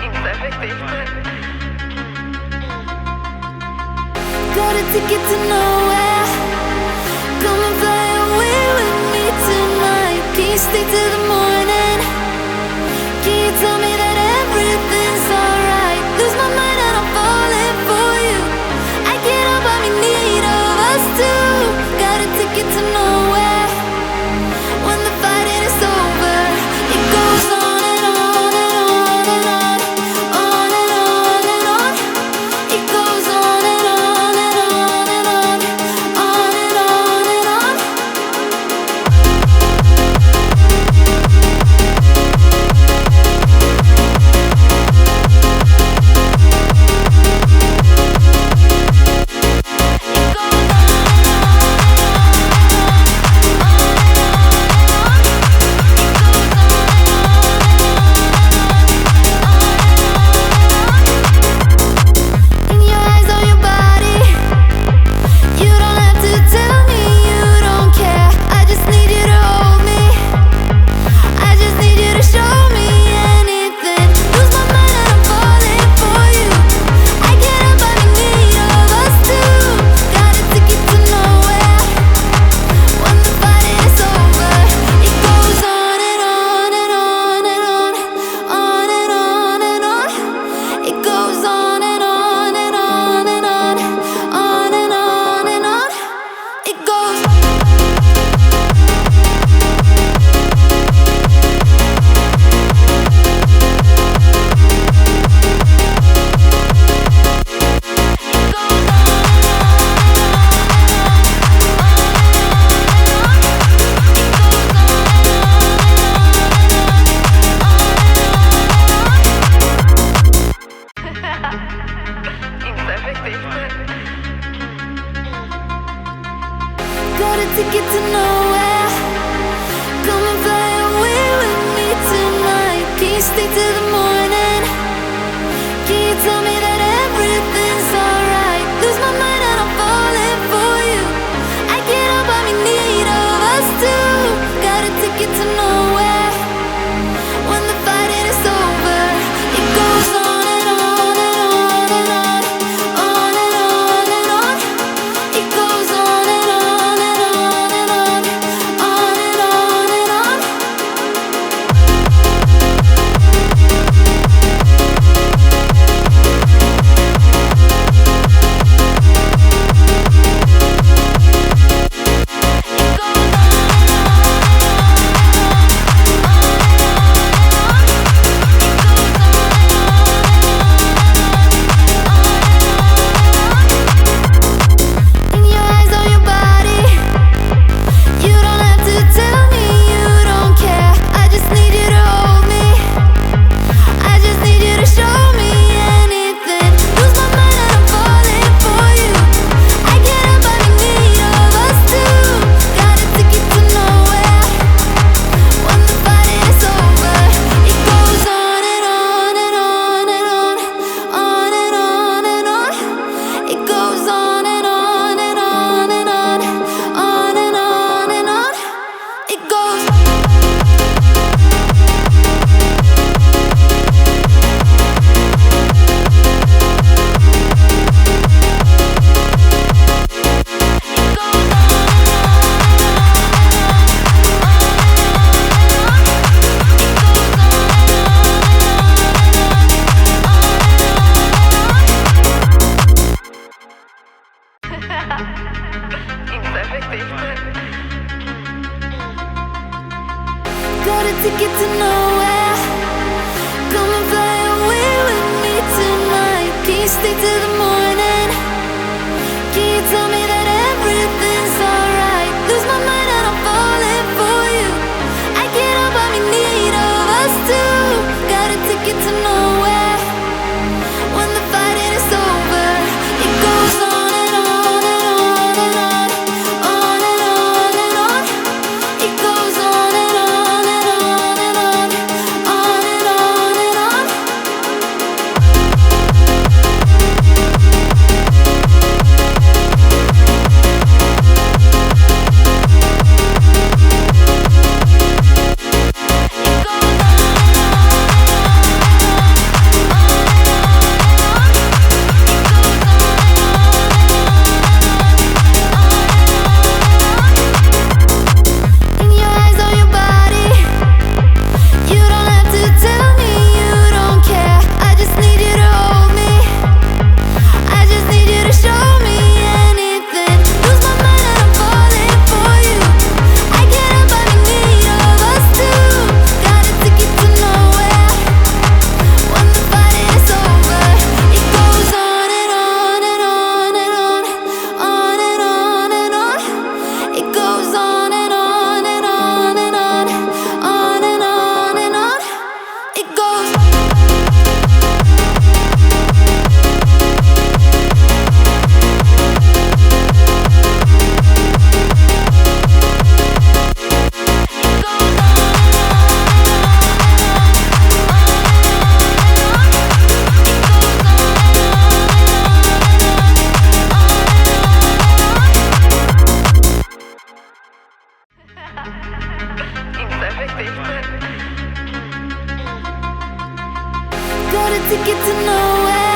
Inte särskilt riktigt. Got a ticket to nowhere. Come and fly away with me tonight. Can you stay till the morning? Can you tell me that everything's alright? Lose my mind and I'm falling for you. I can't help but be need of us two. Got a ticket to nowhere. When the fighting is over, it goes on and on and on and on. On and on and on. It goes on and on and on and on. On and on and on. goes. Inte effektivt. Got a ticket to nowhere.